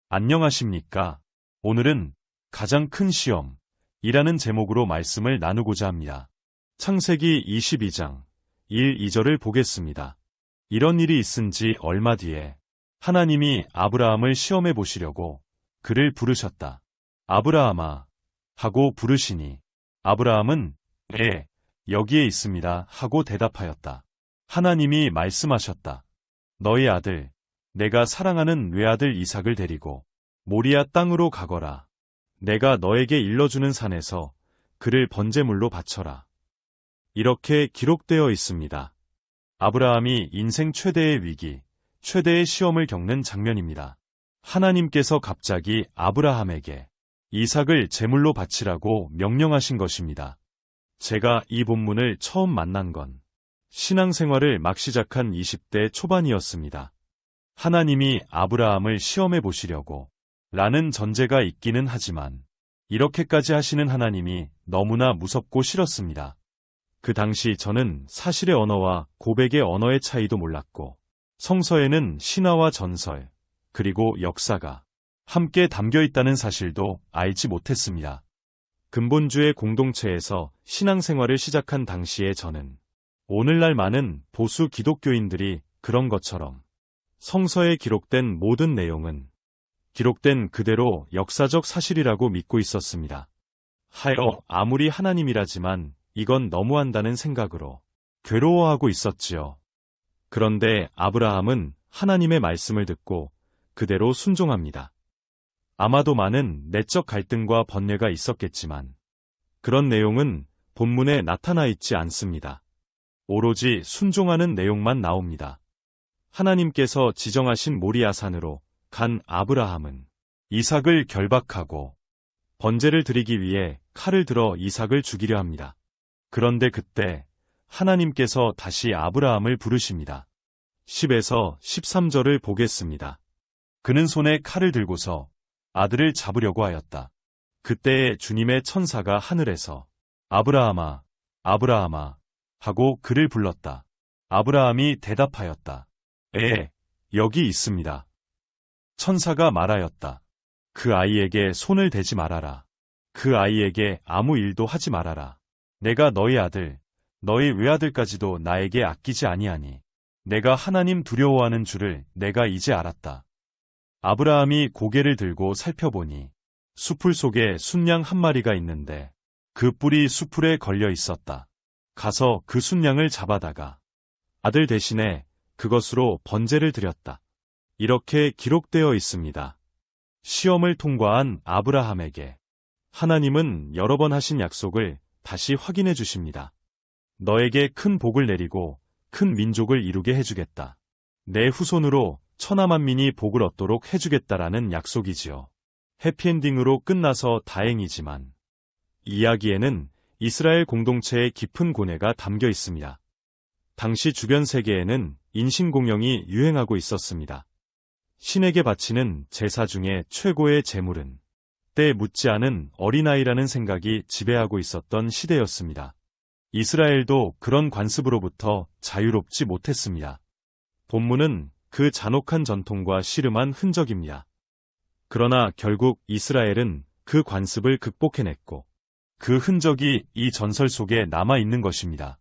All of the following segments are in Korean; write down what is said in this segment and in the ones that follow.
안녕하십니까? 오늘은 가장 큰 시험이라는 제목으로 말씀을 나누고자 합니다. 창세기 22장 1, 2절을 보겠습니다. 이런 일이 있은 지 얼마 뒤에 하나님이 아브라함을 시험해 보시려고 그를 부르셨다. 아브라함아 하고 부르시니 아브라함은 네, 여기에 있습니다 하고 대답하였다. 하나님이 말씀하셨다. 너희 아들, 내가 사랑하는 외아들 이삭을 데리고 모리아 땅으로 가거라. 내가 너에게 일러주는 산에서 그를 번제물로 바쳐라. 이렇게 기록되어 있습니다. 아브라함이 인생 최대의 위기, 최대의 시험을 겪는 장면입니다. 하나님께서 갑자기 아브라함에게 이삭을 제물로 바치라고 명령하신 것입니다. 제가 이 본문을 처음 만난 건 신앙생활을 막 시작한 20대 초반이었습니다. 하나님이 아브라함을 시험해 보시려고 라는 전제가 있기는 하지만 이렇게까지 하시는 하나님이 너무나 무섭고 싫었습니다. 그 당시 저는 사실의 언어와 고백의 언어의 차이도 몰랐고 성서에는 신화와 전설 그리고 역사가 함께 담겨 있다는 사실도 알지 못했습니다. 근본주의 공동체에서 신앙생활을 시작한 당시에 저는 오늘날 많은 보수 기독교인들이 그런 것처럼 성서에 기록된 모든 내용은 기록된 그대로 역사적 사실이라고 믿고 있었습니다. 하여 아무리 하나님이라지만 이건 너무한다는 생각으로 괴로워하고 있었지요. 그런데 아브라함은 하나님의 말씀을 듣고 그대로 순종합니다. 아마도 많은 내적 갈등과 번뇌가 있었겠지만 그런 내용은 본문에 나타나 있지 않습니다. 오로지 순종하는 내용만 나옵니다. 하나님께서 지정하신 모리아산으로 간 아브라함은 이삭을 결박하고 번제를 드리기 위해 칼을 들어 이삭을 죽이려 합니다. 그런데 그때 하나님께서 다시 아브라함을 부르십니다. 10에서 13절을 보겠습니다. 그는 손에 칼을 들고서 아들을 잡으려고 하였다. 그때에 주님의 천사가 하늘에서 아브라함아, 아브라함아 하고 그를 불렀다. 아브라함이 대답하였다. 여기 있습니다. 천사가 말하였다. 그 아이에게 손을 대지 말아라. 그 아이에게 아무 일도 하지 말아라. 내가 너희 아들, 너희 외아들까지도 나에게 아끼지 아니하니 내가 하나님 두려워하는 줄을 내가 이제 알았다. 아브라함이 고개를 들고 살펴보니 수풀 속에 순양 한 마리가 있는데 그 뿔이 수풀에 걸려 있었다. 가서 그 순양을 잡아다가 아들 대신에 그것으로 번제를 드렸다. 이렇게 기록되어 있습니다. 시험을 통과한 아브라함에게 하나님은 여러 번 하신 약속을 다시 확인해 주십니다. 너에게 큰 복을 내리고 큰 민족을 이루게 해주겠다. 내 후손으로 천하만민이 복을 얻도록 해주겠다라는 약속이지요. 해피엔딩으로 끝나서 다행이지만 이야기에는 이스라엘 공동체의 깊은 고뇌가 담겨 있습니다. 당시 주변 세계에는 인신공영이 유행하고 있었습니다. 신에게 바치는 제사 중에 최고의 제물은 때 묻지 않은 어린아이라는 생각이 지배하고 있었던 시대였습니다. 이스라엘도 그런 관습으로부터 자유롭지 못했습니다. 본문은 그 잔혹한 전통과 씨름한 흔적입니다. 그러나 결국 이스라엘은 그 관습을 극복해냈고 그 흔적이 이 전설 속에 남아있는 것입니다.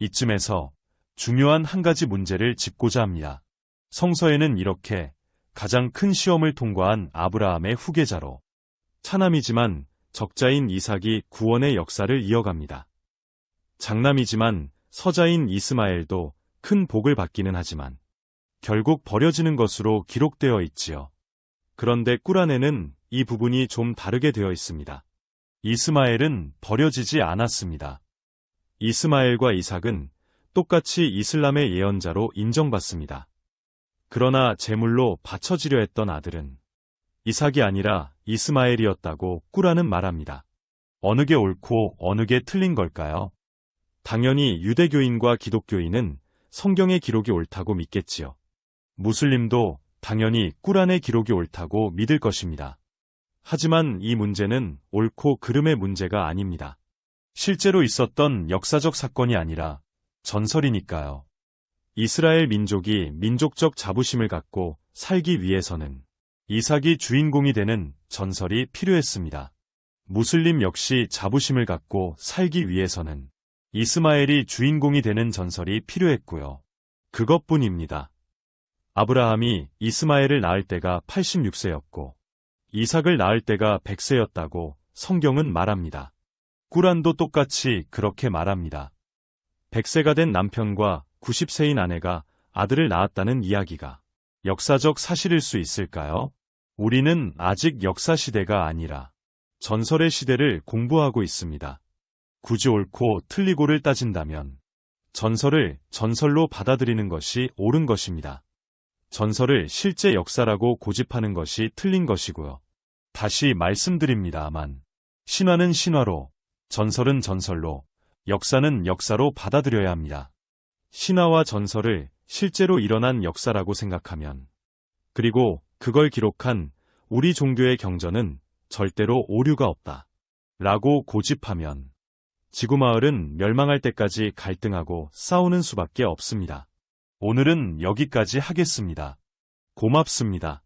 이쯤에서 중요한 한 가지 문제를 짚고자 합니다. 성서에는 이렇게 가장 큰 시험을 통과한 아브라함의 후계자로 차남이지만 적자인 이삭이 구원의 역사를 이어갑니다. 장남이지만 서자인 이스마엘도 큰 복을 받기는 하지만 결국 버려지는 것으로 기록되어 있지요. 그런데 꿀안에는 이 부분이 좀 다르게 되어 있습니다. 이스마엘은 버려지지 않았습니다. 이스마엘과 이삭은 똑같이 이슬람의 예언자로 인정받습니다. 그러나 제물로 바쳐지려 했던 아들은 이삭이 아니라 이스마엘이었다고 꿀안은 말합니다. 어느 게 옳고 어느 게 틀린 걸까요? 당연히 유대교인과 기독교인은 성경의 기록이 옳다고 믿겠지요. 무슬림도 당연히 꿀안의 기록이 옳다고 믿을 것입니다. 하지만 이 문제는 옳고 그름의 문제가 아닙니다. 실제로 있었던 역사적 사건이 아니라 전설이니까요. 이스라엘 민족이 민족적 자부심을 갖고 살기 위해서는 이삭이 주인공이 되는 전설이 필요했습니다. 무슬림 역시 자부심을 갖고 살기 위해서는 이스마엘이 주인공이 되는 전설이 필요했고요. 그것뿐입니다. 아브라함이 이스마엘을 낳을 때가 86세였고 이삭을 낳을 때가 100세였다고 성경은 말합니다. 꾸란도 똑같이 그렇게 말합니다. 100세가 된 남편과 90세인 아내가 아들을 낳았다는 이야기가 역사적 사실일 수 있을까요? 우리는 아직 역사 시대가 아니라 전설의 시대를 공부하고 있습니다. 굳이 옳고 틀리고를 따진다면 전설을 전설로 받아들이는 것이 옳은 것입니다. 전설을 실제 역사라고 고집하는 것이 틀린 것이고요. 다시 말씀드립니다만 신화는 신화로, 전설은 전설로, 역사는 역사로 받아들여야 합니다. 신화와 전설을 실제로 일어난 역사라고 생각하면, 그리고 그걸 기록한 우리 종교의 경전은 절대로 오류가 없다 라고 고집하면 지구마을은 멸망할 때까지 갈등하고 싸우는 수밖에 없습니다. 오늘은 여기까지 하겠습니다. 고맙습니다.